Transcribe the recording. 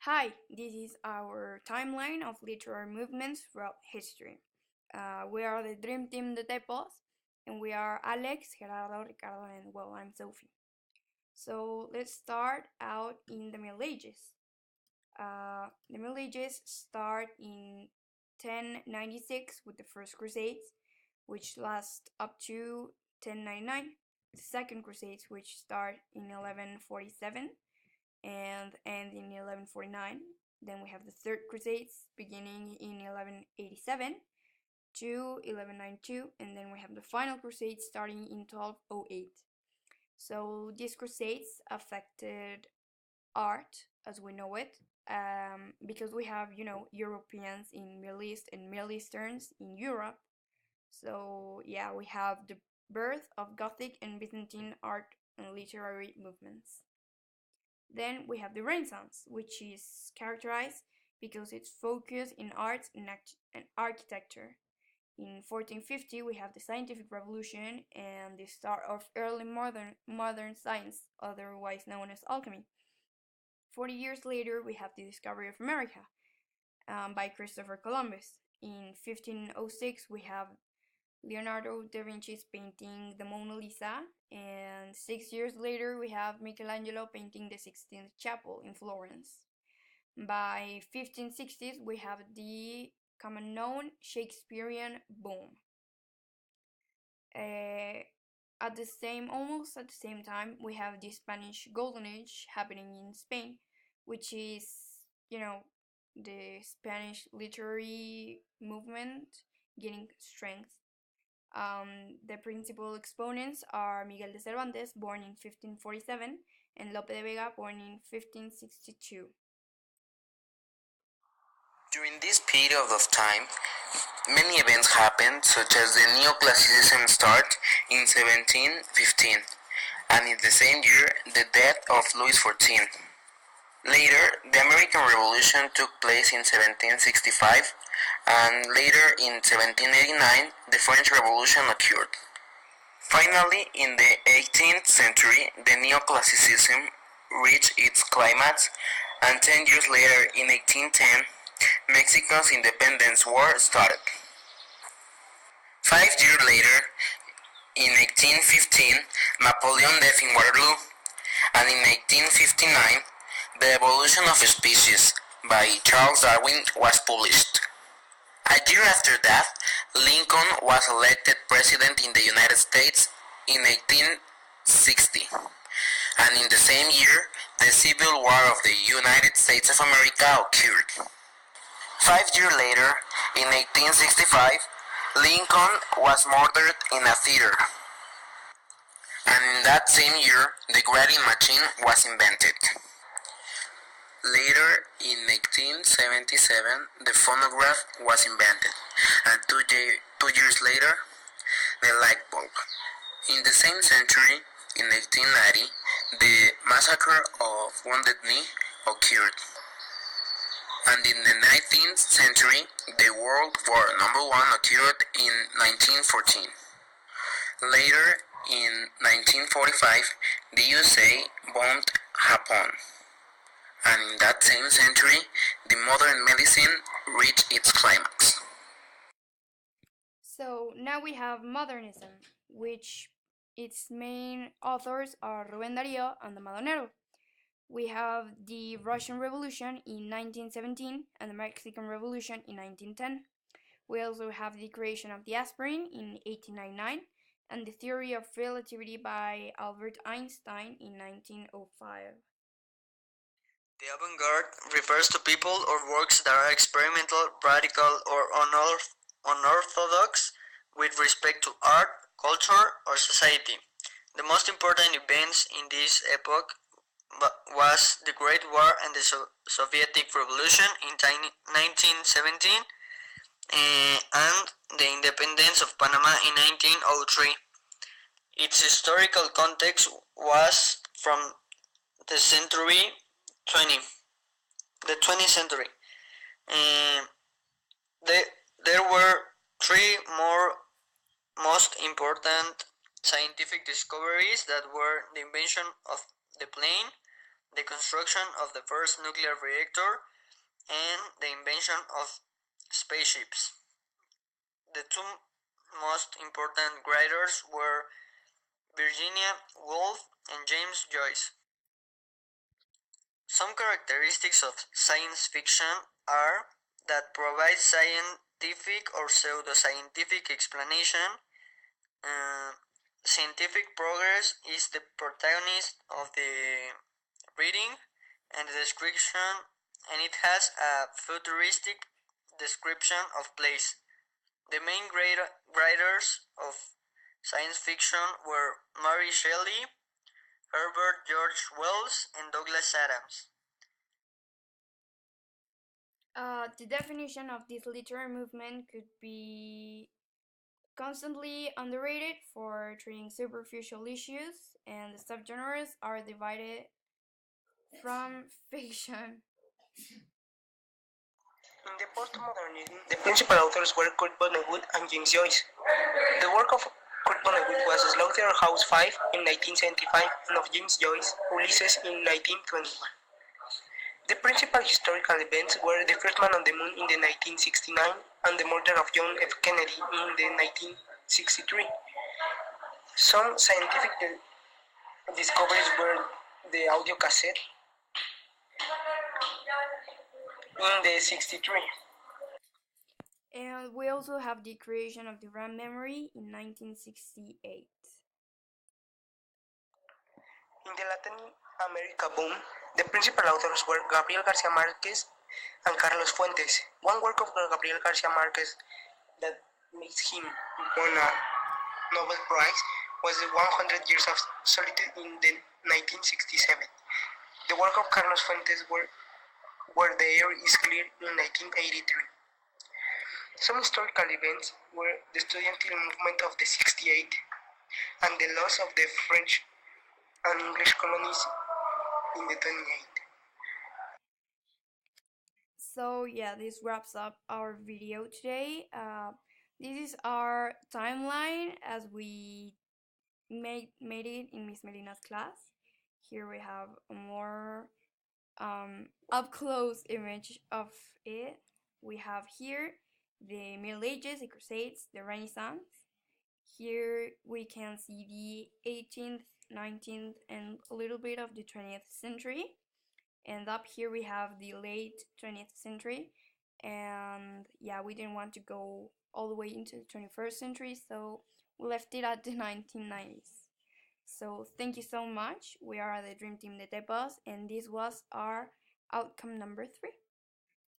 Hi, this is our timeline of literary movements throughout history. We are the Dream Team de Tepos, and we are Alex, Gerardo, Ricardo, and I'm Sophie. So let's start out in the Middle Ages. The Middle Ages start in 1096 with the First Crusades, which last up to 1099. The Second Crusades, which start in 1147 and end in 1149. Then we have the Third Crusades beginning in 1187 to 1192, and then we have the Final Crusade starting in 1208. So these crusades affected art as we know it, because we have Europeans in Middle East and Middle Easterns in Europe. So yeah, we have the birth of Gothic and Byzantine art and literary movements. Then we have the Renaissance, which is characterized because it's focused in arts and architecture. In 1450, we have the scientific revolution and the start of early modern science, otherwise known as alchemy. 40 years later, we have the discovery of America, by Christopher Columbus. In 1506, we have Leonardo da Vinci's painting the Mona Lisa, and 6 years later we have Michelangelo painting the Sixtine Chapel in Florence. By 1560s we have the common known Shakespearean boom. Almost at the same time, we have the Spanish Golden Age happening in Spain, which is, the Spanish literary movement getting strength. The principal exponents are Miguel de Cervantes, born in 1547, and Lope de Vega, born in 1562. During this period of time, many events happened, such as the Neoclassicism start in 1715, and in the same year, the death of Louis XIV. Later, the American Revolution took place in 1765, and later in 1789, the French Revolution occurred. Finally, in the 18th century, the Neoclassicism reached its climax, and 10 years later, in 1810, Mexico's independence war started. 5 years later, in 1815, Napoleon left in Waterloo, and in 1859, The Evolution of Species by Charles Darwin was published. A year after that, Lincoln was elected president in the United States in 1860, and in the same year, the Civil War of the United States of America occurred. 5 years later, in 1865, Lincoln was murdered in a theater, and in that same year, the gravity machine was invented. Later, in 1877, the phonograph was invented, and 2 years later, the light bulb. In the same century, in 1890, the massacre of Wounded Knee occurred, and in the 19th century, the World War I occurred in 1914. Later, in 1945, the USA bombed Japan, and in that same century, the modern medicine reached its climax. So now we have modernism, which its main authors are Rubén Darío and Amado Nervo. We have the Russian Revolution in 1917 and the Mexican Revolution in 1910. We also have the creation of the aspirin in 1899 and the theory of relativity by Albert Einstein in 1905. The avant-garde refers to people or works that are experimental, radical, or unorthodox with respect to art, culture, or society. The most important events in this epoch was the Great War and the Soviet Revolution in 1917, and the independence of Panama in 1903. Its historical context was from the century 20, the 20th century. There were three most important scientific discoveries that were the invention of the plane, the construction of the first nuclear reactor, and the invention of spaceships. The two most important writers were Virginia Woolf and James Joyce. Some characteristics of science fiction are that provide scientific or pseudoscientific explanation. Scientific progress is the protagonist of the reading and the description, and it has a futuristic description of place. The main writers of science fiction were Mary Shelley, Herbert George Wells, and Douglas Adams. The definition of this literary movement could be constantly underrated for treating superficial issues, and the subgenres are divided from fiction. In the postmodernism, the principal authors were Kurt Vonnegut and James Joyce. The work of Kurt Vonnegut was Slaughterhouse 5 in 1975 and of James Joyce, Ulysses in 1921. The principal historical events were the first man on the moon in the 1969 and the murder of John F. Kennedy in the 1963. Some scientific discoveries were the audio cassette in the 63. And we also have the creation of the RAM memory in 1968. In the Latin America boom, the principal authors were Gabriel Garcia Marquez and Carlos Fuentes. One work of Gabriel Garcia Marquez that makes him won a Nobel Prize was the 100 Years of Solitude in the 1967. The work of Carlos Fuentes were Where the Air is Clear in 1983. Some historical events were the Estudiantil movement of the 68 and the loss of the French and English colonies in the 28. So yeah, this wraps up our video today. This is our timeline as we made it in Miss Melina's class. Here we have a more up close image of it. We have here the Middle Ages, the Crusades, the Renaissance. Here we can see the 18th, 19th, and a little bit of the 20th century. And up here we have the late 20th century. And yeah, we didn't want to go all the way into the 21st century, so we left it at the 1990s. So thank you so much. We are the Dream Team de Tepos, and this was our outcome number 3.